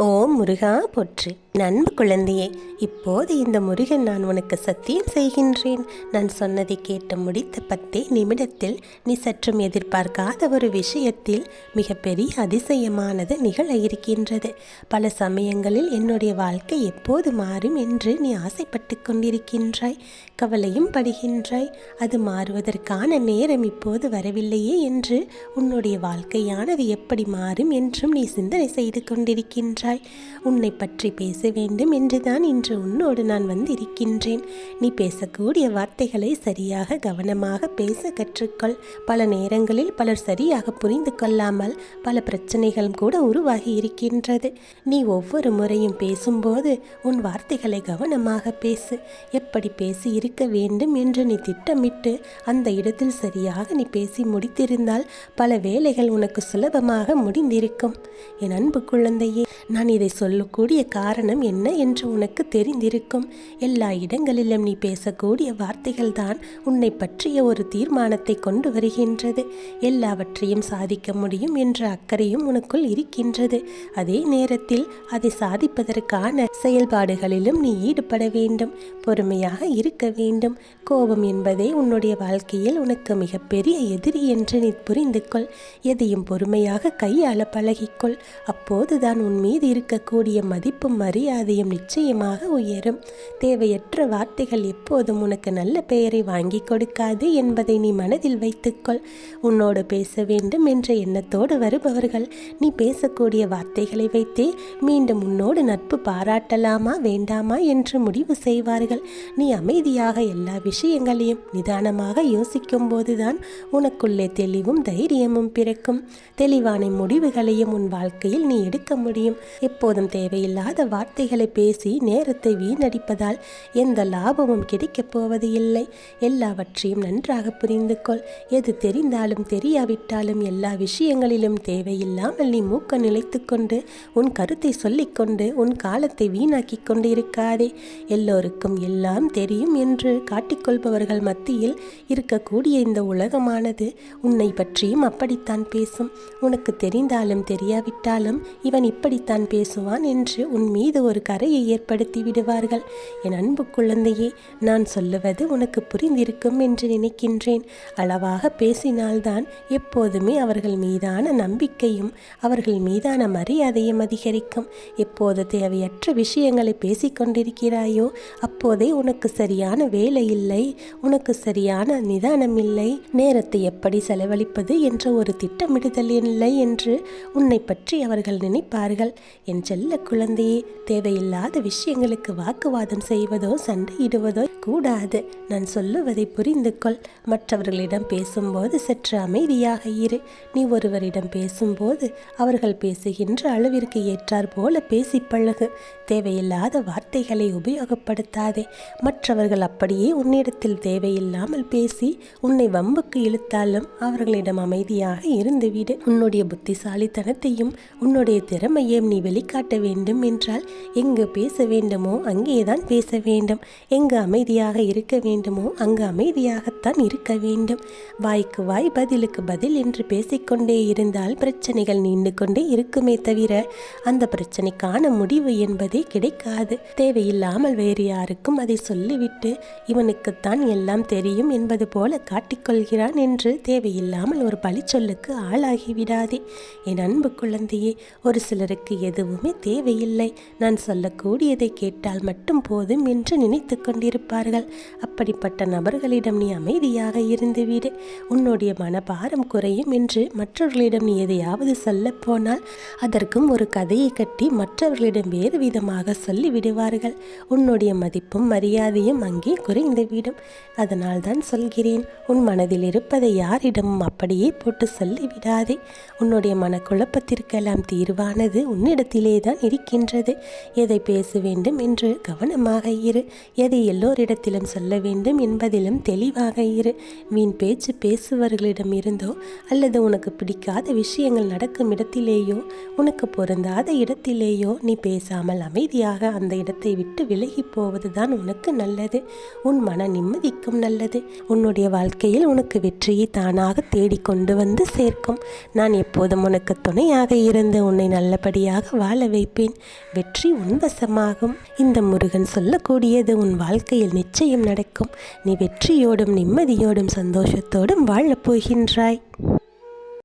ஓம் முருகா போற்றி. நண்பு குழந்தையே, இப்போது இந்த முருகன் நான் உனக்கு சத்தியம் செய்கின்றேன். நான் சொன்னதை கேட்டு முடித்த 10 நிமிடத்தில் நீ சற்றும் எதிர்பார்க்காத ஒரு விஷயத்தில் மிகப்பெரிய அதிசயமானது நிகழ இருக்கின்றது. பல சமயங்களில் என்னுடைய வாழ்க்கை எப்போது மாறும் என்று நீ ஆசைப்பட்டு கொண்டிருக்கின்றாய், கவலையும் படுகின்றாய். அது மாறுவதற்கான நேரம் இப்போது வரவில்லையே என்று உன்னுடைய வாழ்க்கையானது எப்படி மாறும் என்றும் நீ சிந்தனை செய்து கொண்டிருக்கின்றாய். உன்னை பற்றி பேச வேண்டும் என்றுதான் இன்று உன்னோடு நான் வந்திருக்கின்றேன். நீ பேசக்கூடிய வார்த்தைகளை சரியாக கவனமாக பேச கற்றுக்கொள். பல நேரங்களில் பலர் சரியாக புரிந்து கொள்ளாமல் பல பிரச்சனைகளும் கூட உருவாகி இருக்கின்றது. நீ ஒவ்வொரு முறையும் பேசும்போது உன் வார்த்தைகளை கவனமாக பேசு. எப்படி பேசி இருக்க வேண்டும் என்று நீ திட்டமிட்டு அந்த இடத்தில் சரியாக நீ பேசி முடித்திருந்தால் பல வேலைகள் உனக்கு சுலபமாக முடிந்திருக்கும். என் அன்பு குழந்தையே, நான் இதை சொல்லக்கூடிய காரணம் என்ன என்று உனக்கு தெரிந்திருக்கும். எல்லா இடங்களிலும் நீ பேசக்கூடிய வார்த்தைகள் தான் உன்னை பற்றிய ஒரு தீர்மானத்தை கொண்டு வருகின்றது. எல்லாவற்றையும் சாதிக்க முடியும் என்ற அக்கறையும் உனக்குள் இருக்கின்றது. அதே நேரத்தில் அதை சாதிப்பதற்கான செயல்பாடுகளிலும் நீ ஈடுபட வேண்டும். பொறுமையாக இருக்க வேண்டும். கோபம் என்பதே உன்னுடைய வாழ்க்கையில் உனக்கு மிகப்பெரிய எதிரி என்று நீ புரிந்து கொள். எதையும் பொறுமையாக கையாள பழகிக்கொள். அப்போதுதான் உன் மீது இருக்கக்கூடிய மதிப்பும் மரியாதையும் நிச்சயமாக உயரும். தேவையற்ற வார்த்தைகள் எப்போதும் உனக்கு நல்ல பெயரை வாங்கி கொடுக்காது என்பதை நீ மனதில் வைத்துக்கொள். உன்னோடு பேச வேண்டும் என்ற எண்ணத்தோடு வருபவர்கள் நீ பேசக்கூடிய வார்த்தைகளை வைத்தே மீண்டும் உன்னோடு நட்பு பாராட்டலாமா வேண்டாமா என்று முடிவு செய்வார்கள். நீ அமைதியாக எல்லா விஷயங்களையும் நிதானமாக யோசிக்கும் போதுதான் உனக்குள்ளே தெளிவும் தைரியமும் பிறக்கும். தெளிவான முடிவுகளையும் உன் வாழ்க்கையில் நீ எடுக்க முடியும். எப்போதும் தேவையில்லாத வார்த்தைகளை பேசி நேரத்தை வீணடிப்பதால் எந்த லாபமும் கிடைக்கப் போவது இல்லை. எல்லாவற்றையும் நன்றாக புரிந்து கொள். எது தெரிந்தாலும் தெரியாவிட்டாலும் எல்லா விஷயங்களிலும் தேவையில்லாமல் நீ மூக்க நிலைத்து கொண்டு உன் கருத்தை சொல்லிக்கொண்டு உன் காலத்தை வீணாக்கி கொண்டு இருக்காதே. எல்லோருக்கும் எல்லாம் தெரியும் என்று காட்டிக்கொள்பவர்கள் மத்தியில் இருக்கக்கூடிய இந்த உலகமானது உன்னை பற்றியும் அப்படித்தான் பேசும். உனக்கு தெரிந்தாலும் தெரியாவிட்டாலும் இவன் இப்படித்தான் பேசுவான் என்று உன் மீது ஒரு கரையை ஏற்படுத்தி விடுவார்கள். என் அன்பு குழந்தையே, நான் சொல்லுவது உனக்கு புரிந்திருக்கும் என்று நினைக்கின்றேன். அளவாக பேசினால்தான் எப்போதுமே அவர்கள் மீதான நம்பிக்கையும் அவர்கள் மீதான மரியாதையும் அதிகரிக்கும். எப்போது தேவையற்ற விஷயங்களை பேசிக்கொண்டிருக்கிறாயோ அப்போதே உனக்கு சரியான வேலை இல்லை, உனக்கு சரியான நிதானம் இல்லை, நேரத்தை எப்படி செலவழிப்பது என்ற ஒரு திட்டமிடுதல் இல்லை என்று உன்னை பற்றி அவர்கள் நினைப்பார்கள். என் செல்ல குழந்தையே, தேவையில்லாத விஷயங்களுக்கு வாக்குவாதம் செய்வதோ சண்டையிடுவதோ கூடாது. நான் சொல்லுவதை புரிந்து கொள். மற்றவர்களிடம் பேசும்போது சற்று அமைதியாக இரு. நீ ஒருவரிடம் பேசும்போது அவர்கள் பேசுகின்ற அளவிற்கு ஏற்றார் போல பேசி பழகு. தேவையில்லாத வார்த்தைகளை உபயோகப்படுத்தாதே. மற்றவர்கள் அப்படியே உன்னிடத்தில் தேவையில்லாமல் பேசி உன்னை வம்புக்கு இழுத்தாலும் அவர்களிடம் அமைதியாக இருந்துவிடு. உன்னுடைய புத்திசாலித்தனத்தையும் உன்னுடைய திறமையையும் நீ வெளிக்காட்ட வேண்டும் என்றால் எங்கு பேச வேண்டுமோ அங்கேதான் பேச வேண்டும். எங்கு அமைதியாக இருக்க வேண்டுமோ அங்கு அமைதியாகத்தான் இருக்க வேண்டும். வாய்க்கு வாய் பதிலுக்கு பதில் என்று பேசிக்கொண்டே இருந்தால் பிரச்சனைகள் நீண்டு கொண்டே இருக்குமே தவிர அந்த பிரச்சனைக்கான முடிவு என்பதே கிடைக்காது. தேவையில்லாமல் வேறு யாருக்கும் அதை சொல்லிவிட்டு இவனுக்குத்தான் எல்லாம் தெரியும் என்பது போல காட்டிக்கொள்கிறான் என்று தேவையில்லாமல் ஒரு பழிச்சொல்லுக்கு ஆளாகிவிடாதே. என் அன்பு குழந்தையே, ஒரு சிலருக்கு எதுவுமே தேவையில்லை, நான் சொல்லக்கூடியதை கேட்டால் மட்டும் போதும் என்று நினைத்து கொண்டிருப்பார்கள். அப்படிப்பட்ட நபர்களிடம் நீ அமைதியாக இருந்துவிடு. உன்னுடைய மனபாரம் குறையும் என்று மற்றவர்களிடம் நீ எதையாவது சொல்ல போனால் அதற்கும் ஒரு கதையை கட்டி மற்றவர்களிடம் வேறு விதமாக சொல்லிவிடுவார்கள். உன்னுடைய மதிப்பும் மரியாதையும் அங்கே குறைந்துவிடும். அதனால் தான் சொல்கிறேன், உன் மனதில் இருப்பதை யாரிடமும் அப்படியே போட்டு சொல்லிவிடாதே. உன்னுடைய மனக்குழப்பத்திற்கெல்லாம் தீர்வானது உன்னிடத்திலே தான் இருக்கின்றது. எதை பேச வேண்டும் என்று கவனமாக இரு. எதை எல்லோரிடத்திலும் சொல்ல வேண்டும் என்பதிலும் தெளிவாக இரு. வீண் பேச்சு பேசுபவர்களிடம் இருந்தோ அல்லது உனக்கு பிடிக்காத விஷயங்கள் நடக்கும் இடத்திலேயோ உனக்கு பொருந்தாத இடத்திலேயோ நீ பேசாமல் அமைதியாக அந்த இடத்தை விட்டு விலகி போவதுதான் உனக்கு நல்லது. உன் மன நிம்மதிக்கும் நல்லது. உன்னுடைய வாழ்க்கையில் உனக்கு வெற்றியை தானாக தேடி கொண்டு வந்து சேர்க்கும். நான் எப்போதும் உனக்கு துணையாக இருந்து உன்னை நல்லபடியாக நிம்மதியாக வாழ வைப்பேன். வெற்றி உன் வசமாகும். இந்த முருகன் சொல்லக்கூடியது உன் வாழ்க்கையில் நிச்சயம் நடக்கும். நீ வெற்றியோடும் நிம்மதியோடும் சந்தோஷத்தோடும் வாழப் போகின்றாய்.